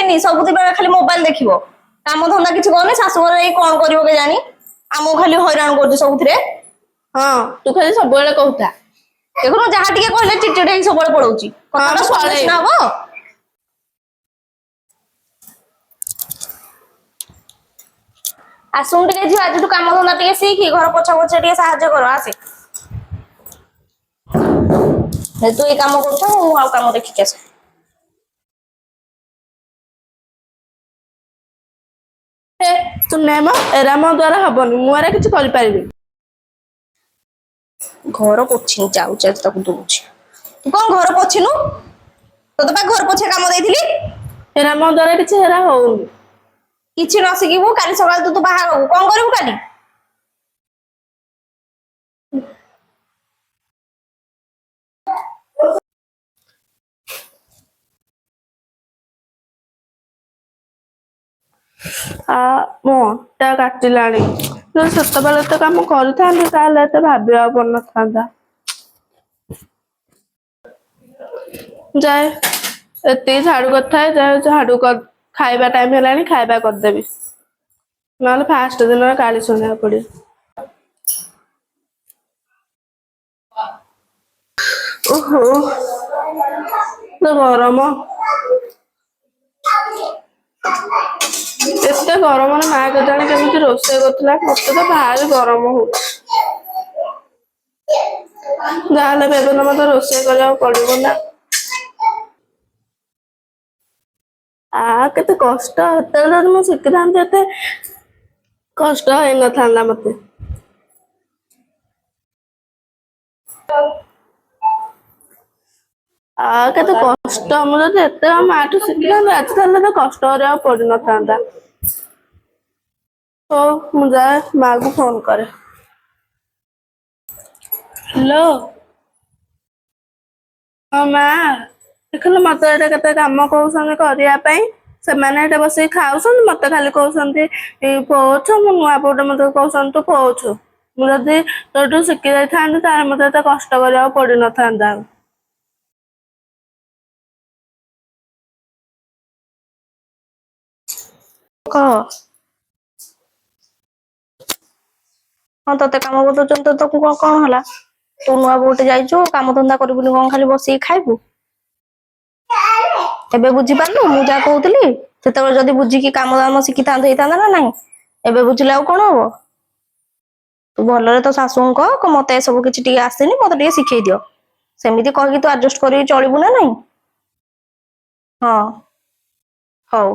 ହେଇନି ସବୁଦିନ ଖାଲି ମୋବାଇଲ ଦେଖିବ କାମ ଧନ୍ଦା କିଛି କରୁନି ଶାଶୁଘର ଏଇ କଣ କରିବ କେଜାଣି ଆମକୁ ଖାଲି ହଇରାଣ କରୁଛି ସବୁଥିରେ। ହଁ ତୁ ଖାଲି ସବୁବେଳେ କହୁଥା। ଦେଖୁନୁ ଯାହା ଟିକେ କହିଲେ ଚିଡଚିଡ ହେଇକି ସବୁବେଳେ ପଳଉଛି କଥାଟା ଶୁଣିଲେ ସିନା ହବ। ଆସୁନୁ ଟିକେ ଝିଅ ଆଜିଠୁ କାମ ଧନ୍ଦା ଟିକେ ଶିଖି ଘର ପୋଛା ପୋଛି ଟିକେ ସାହାଯ୍ୟ କର ଆସେ। ତୁ ଏଇ କାମ କରୁଥା ମୁଁ ଆଉ କାମ ଦେଖିକି ଆସେ। ତୁ ନାଇଁ ମ ଏରା ମୋ ଦ୍ୱାରା ହବନି ମୁଁ ଏରା କିଛି କରିପାରିବିନି। ଘର ପୋଛିନି ଯାଉଛି ଆଜି ତାକୁ ଦଉଛି। ତୁ କଣ ଘର ପୋଛିନୁ ତୋତେ ପା ଘର ପୋଛା କାମ ଦେଇଥିଲି। ହେରା ମୋ ଦ୍ୱାରା କିଛି ହେରା ହଉନି। କିଛି ନ ଶିଖିବୁ କାଲି ସକାଳେ ତୁ ବାହା ହବୁ କଣ କରିବୁ କାଲି? ମୋ ଅଣ୍ଟା କାଟିଲାଣି ଯଦି ସେତେବେଳେ ଏତେ କାମ କରିଥାନ୍ତି ତାହେଲେ ଏତେ ଭାବିବାକୁ ପଡିନଥାନ୍ତା। ଯାଏ ଏତିକି ଝାଡୁ କରିଥାଏ ଯାଏ ଝାଡୁ ଖାଇବା ଟାଇମ ହେଲାଣି ଖାଇବା କରିଦେବି ନହେଲେ ଫାଷ୍ଟ ଦିନରେ ଗାଳି ଶୁଣିବାକୁ ପଡିବ। ଓହୋ ଗରମ ଏତେ ଗରମରେ ମା କେଜାଣି କେମିତି ରୋଷେଇ କରୁଥିଲା ମତେ ତ ଭାରି ଗରମ ହଉଛି। ଯାହାହେଲେ ବି ଏବେ ମତେ ରୋଷେଇ କରିବାକୁ ପଡିବ ନା। କେତେ କଷ୍ଟ ହେତେବେଳେ ଯଦି ମୁଁ ଶିଖିଥାନ୍ତି ଏତେ କଷ୍ଟ ହେଇନଥାନ୍ତା ମତେ। କେତେ କଷ୍ଟ ମୁଁ ଯଦି ଏତେ ମାଠୁ ଶିଖିଥାନ୍ତି ଆଜି ତାହେଲେ ଏତେ କଷ୍ଟ କରିବାକୁ ପଡିନଥାନ୍ତା। ହଉ ମୁଁ ଯାଏ ମାକୁ ଫୋନ କରେ। ହ୍ୟାଲୋ ହଁ ମା ଦେଖିଲୁ ମତେ ଏଇଟା କେତେ କାମ କହୁଛନ୍ତି କରିବା ପାଇଁ ସେମାନେ ଏଇଟା ବସିକି ଖାଉଛନ୍ତି ମତେ ଖାଲି କହୁଛନ୍ତି ପୋଛ ମୁଁ ନୂଆ ବୋଉଟା ମତେ କହୁଛନ୍ତି ତୁ ପୋଛୁ। ମୁଁ ଯଦି ତୋଠୁ ଶିଖି ଯାଇଥାନ୍ତି ତାହେଲେ ମତେ ଏତେ କଷ୍ଟ କରିବାକୁ ପଡିନଥାନ୍ତା। କହ ହଁ ତତେ କାମ ବତଉଛନ୍ତି ତ କଣ ହେଲା ତୁ ନୂଆ ବୋଉଟେ ଯାଇଛୁ କାମ ଧନ୍ଦା କରିବୁନି କଣ ଖାଲି ବସିକି ଖାଇବୁ। ଏବେ ବୁଝିପାରିଲୁ ମୁଁ ଯାହା କହୁଥିଲି ସେତେବେଳେ ଯଦି ବୁଝିକି କାମ ଦାମ ଶିଖିଥାନ୍ତୁ ହେଇଥାନ୍ତା ନା ନାଇଁ। ଏବେ ବୁଝିଲେ ଆଉ କଣ ହବ। ତୁ ଭଲରେ ତ ଶାଶୁଙ୍କୁ କହ ମତେ ଏ ସବୁ କିଛି ଟିକେ ଆସିନି ମତେ ଟିକେ ଶିଖେଇ ଦିଅ। ସେମିତି କହିକି ତୁ ଆଡଜଷ୍ଟ କରିକି ଚଳିବୁ ନା ନାଇଁ। ହଁ ହଉ।